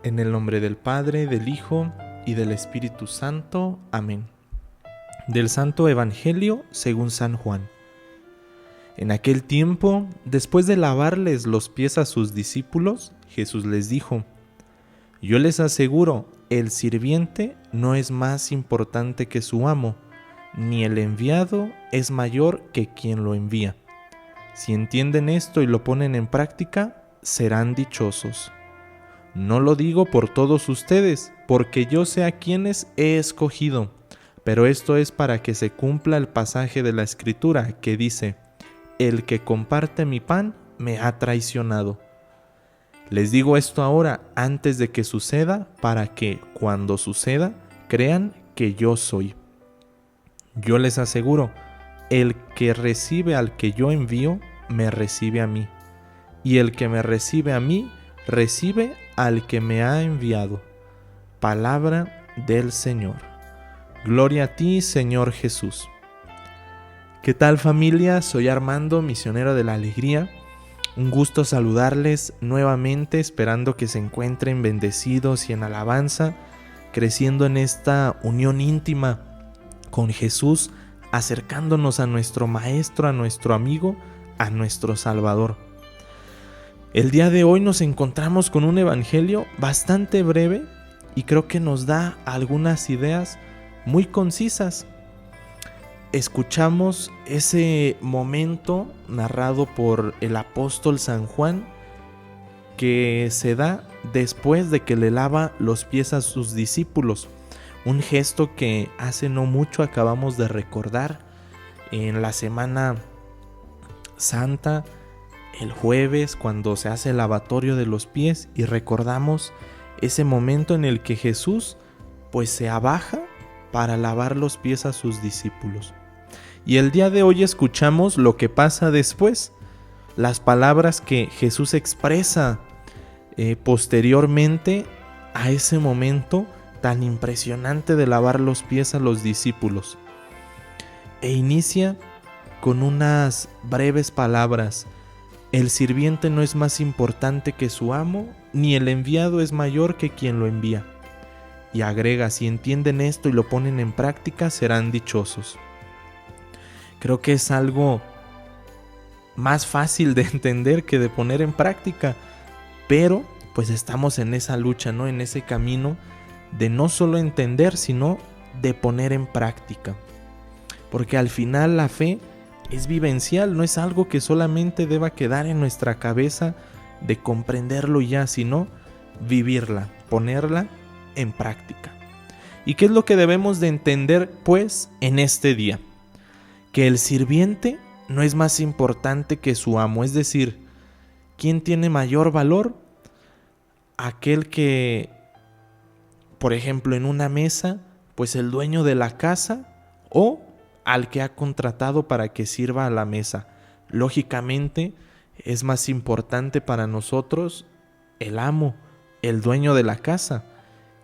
En el nombre del Padre, del Hijo y del Espíritu Santo. Amén. Del Santo Evangelio según San Juan. En aquel tiempo, después de lavarles los pies a sus discípulos, Jesús les dijo: Yo les aseguro, el sirviente no es más importante que su amo, ni el enviado es mayor que quien lo envía. Si entienden esto y lo ponen en práctica, serán dichosos. No lo digo por todos ustedes, porque yo sé a quienes he escogido, pero esto es para que se cumpla el pasaje de la Escritura que dice: El que comparte mi pan me ha traicionado. Les digo esto ahora antes de que suceda, para que, cuando suceda, crean que yo soy. Yo les aseguro, el que recibe al que yo envío, me recibe a mí, y el que me recibe a mí, recibe al que me ha enviado. Palabra del Señor. Gloria a ti, Señor Jesús. ¿Qué tal, familia? Soy Armando, misionero de la alegría. Un gusto saludarles nuevamente, esperando que se encuentren bendecidos y en alabanza, creciendo en esta unión íntima con Jesús, acercándonos a nuestro Maestro, a nuestro amigo, a nuestro Salvador. El día de hoy nos encontramos con un evangelio bastante breve y creo que nos da algunas ideas muy concisas. Escuchamos ese momento narrado por el apóstol San Juan que se da después de que le lava los pies a sus discípulos. Un gesto que hace no mucho acabamos de recordar en la Semana Santa, el jueves, cuando se hace el lavatorio de los pies, y recordamos ese momento en el que Jesús pues se abaja para lavar los pies a sus discípulos. Y el día de hoy escuchamos lo que pasa después, las palabras que Jesús expresa posteriormente a ese momento tan impresionante de lavar los pies a los discípulos. E inicia con unas breves palabras: el sirviente no es más importante que su amo, ni el enviado es mayor que quien lo envía. Y agrega: si entienden esto y lo ponen en práctica, serán dichosos. Creo que es algo más fácil de entender que de poner en práctica, pero pues estamos en esa lucha, ¿no? En ese camino de no solo entender, sino de poner en práctica. Porque al final la fe es vivencial, no es algo que solamente deba quedar en nuestra cabeza de comprenderlo ya, sino vivirla, ponerla en práctica. ¿Y qué es lo que debemos de entender, pues, en este día? Que el sirviente no es más importante que su amo, es decir, ¿quién tiene mayor valor? Aquel que, por ejemplo, en una mesa, pues el dueño de la casa, o al que ha contratado para que sirva a la mesa. Lógicamente, es más importante para nosotros el amo, el dueño de la casa,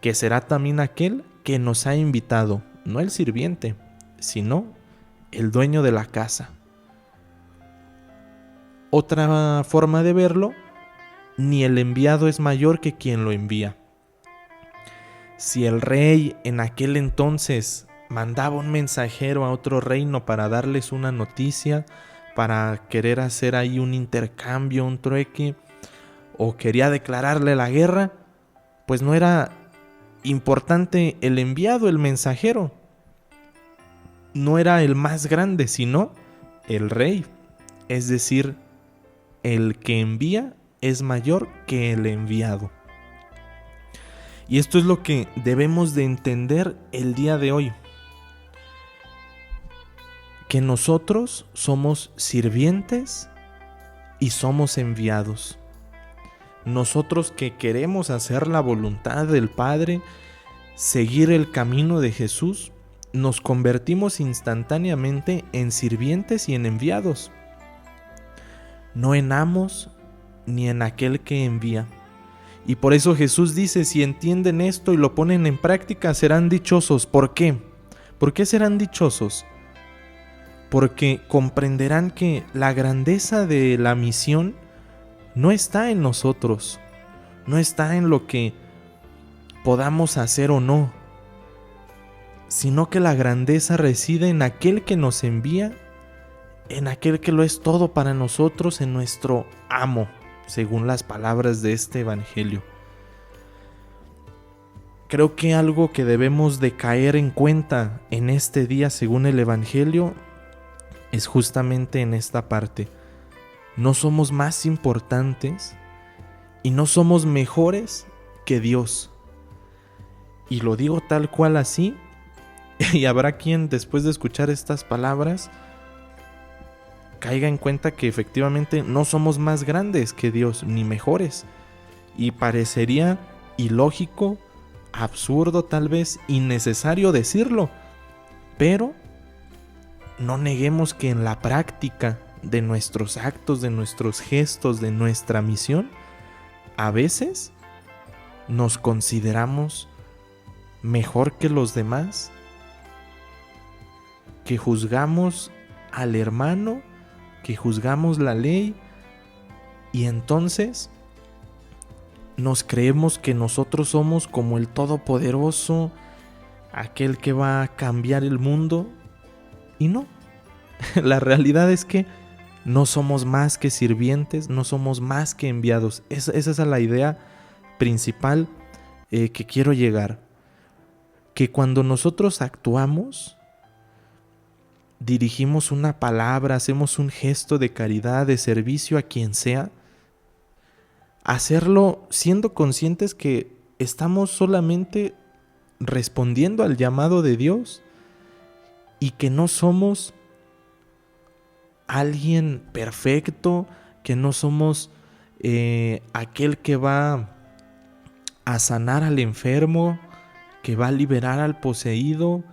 que será también aquel que nos ha invitado, no el sirviente, sino el dueño de la casa. Otra forma de verlo: ni el enviado es mayor que quien lo envía. Si el rey en aquel entonces mandaba un mensajero a otro reino para darles una noticia, para querer hacer ahí un intercambio, un trueque, o quería declararle la guerra, pues no era importante el enviado, el mensajero. No era el más grande, sino el rey. Es decir, el que envía es mayor que el enviado. Y esto es lo que debemos de entender el día de hoy. Que nosotros somos sirvientes y somos enviados. Nosotros que queremos hacer la voluntad del Padre, seguir el camino de Jesús, nos convertimos instantáneamente en sirvientes y en enviados. No en amos ni en aquel que envía. Y por eso Jesús dice: si entienden esto y lo ponen en práctica, serán dichosos. ¿Por qué? ¿Por qué serán dichosos? Porque comprenderán que la grandeza de la misión no está en nosotros, no está en lo que podamos hacer o no, sino que la grandeza reside en aquel que nos envía, en aquel que lo es todo para nosotros, en nuestro amo, según las palabras de este evangelio. Creo que algo que debemos de caer en cuenta en este día, según el evangelio, es justamente en esta parte. No somos más importantes y no somos mejores que Dios. Y lo digo tal cual así, y habrá quien después de escuchar estas palabras caiga en cuenta que efectivamente no somos más grandes que Dios, ni mejores. Y parecería ilógico, absurdo, tal vez innecesario decirlo, pero no neguemos que en la práctica de nuestros actos, de nuestros gestos, de nuestra misión, a veces nos consideramos mejor que los demás, que juzgamos al hermano, que juzgamos la ley, y entonces nos creemos que nosotros somos como el Todopoderoso, aquel que va a cambiar el mundo, y no. La realidad es que no somos más que sirvientes, no somos más que enviados. Esa es la idea principal que quiero llegar. Que cuando nosotros actuamos, dirigimos una palabra, hacemos un gesto de caridad, de servicio a quien sea, hacerlo siendo conscientes que estamos solamente respondiendo al llamado de Dios y que no somos alguien perfecto, que no somos aquel que va a sanar al enfermo, que va a liberar al poseído,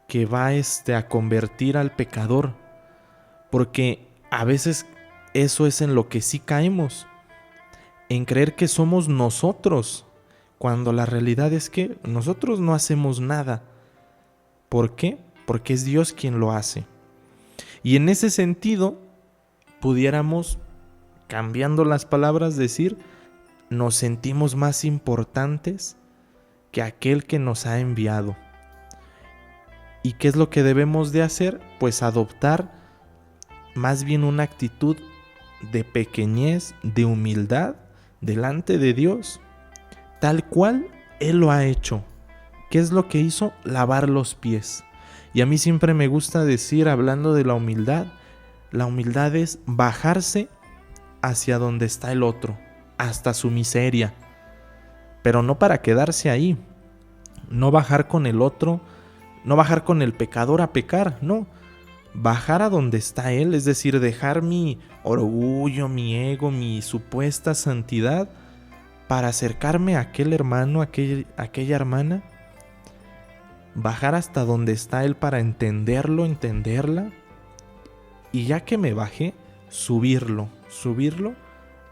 que va a convertir al pecador, porque a veces eso es en lo que sí caemos, en creer que somos nosotros, cuando la realidad es que nosotros no hacemos nada. ¿Por qué? Porque es Dios quien lo hace. Y en ese sentido, pudiéramos, cambiando las palabras, decir, nos sentimos más importantes que aquel que nos ha enviado. ¿Y qué es lo que debemos de hacer? Pues adoptar más bien una actitud de pequeñez, de humildad delante de Dios, tal cual Él lo ha hecho. ¿Qué es lo que hizo? Lavar los pies. Y a mí siempre me gusta decir, hablando de la humildad es bajarse hacia donde está el otro, hasta su miseria, pero no para quedarse ahí, no bajar con el otro, no bajar con el pecador a pecar, no, bajar a donde está él, es decir, dejar mi orgullo, mi ego, mi supuesta santidad para acercarme a aquel hermano, a aquella hermana, bajar hasta donde está él para entenderlo, entenderla, y ya que me bajé, subirlo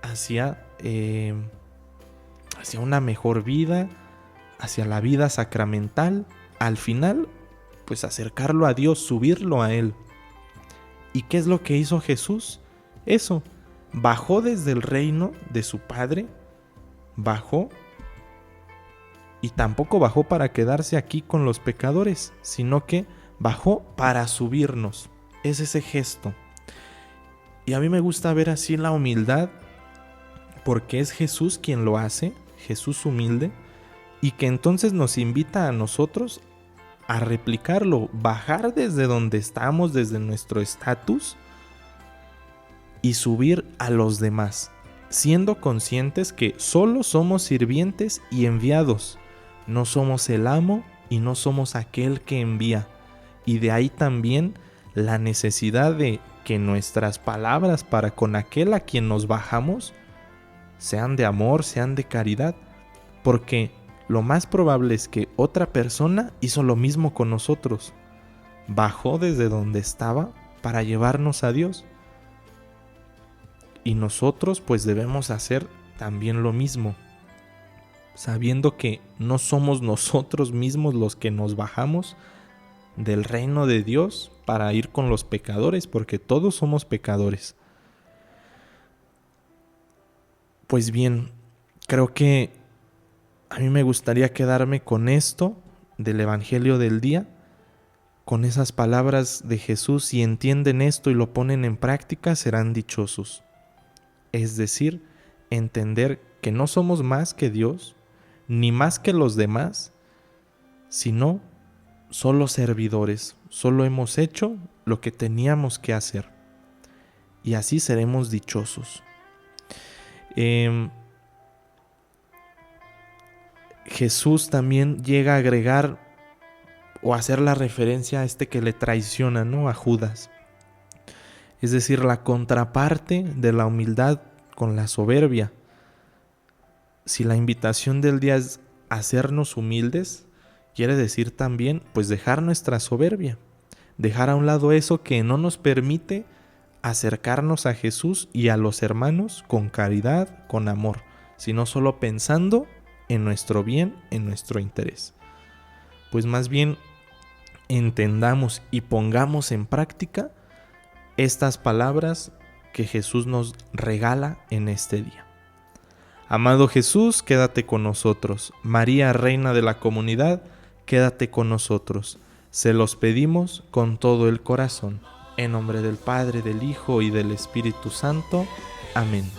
hacia una mejor vida, hacia la vida sacramental, al final, pues acercarlo a Dios, subirlo a Él. ¿Y qué es lo que hizo Jesús? Eso, bajó desde el reino de su Padre, bajó, y tampoco bajó para quedarse aquí con los pecadores, sino que bajó para subirnos. Es ese gesto. Y a mí me gusta ver así la humildad, porque es Jesús quien lo hace, Jesús humilde, y que entonces nos invita a nosotros a replicarlo, bajar desde donde estamos, desde nuestro estatus, y subir a los demás, siendo conscientes que solo somos sirvientes y enviados, no somos el amo y no somos aquel que envía. Y de ahí también la necesidad de que nuestras palabras para con aquel a quien nos bajamos sean de amor, sean de caridad, porque lo más probable es que otra persona hizo lo mismo con nosotros, bajó desde donde estaba para llevarnos a Dios, y nosotros pues debemos hacer también lo mismo, sabiendo que no somos nosotros mismos los que nos bajamos del reino de Dios para ir con los pecadores, porque todos somos pecadores. Pues bien, creo que A mí me gustaría quedarme con esto del Evangelio del día, con esas palabras de Jesús. Si entienden esto y lo ponen en práctica, serán dichosos. Es decir, entender que no somos más que Dios, ni más que los demás, sino solo servidores. Solo hemos hecho lo que teníamos que hacer. Y así seremos dichosos. Jesús también llega a agregar o hacer la referencia a este que le traiciona, ¿no? A Judas. Es decir, la contraparte de la humildad con la soberbia. Si la invitación del día es hacernos humildes, quiere decir también, pues, dejar nuestra soberbia, dejar a un lado eso que no nos permite acercarnos a Jesús y a los hermanos con caridad, con amor, sino solo pensando en nuestro bien, en nuestro interés. Pues más bien entendamos y pongamos en práctica estas palabras que Jesús nos regala en este día. Amado Jesús, quédate con nosotros. María, Reina de la comunidad, quédate con nosotros. Se los pedimos con todo el corazón. En nombre del Padre, del Hijo y del Espíritu Santo. Amén.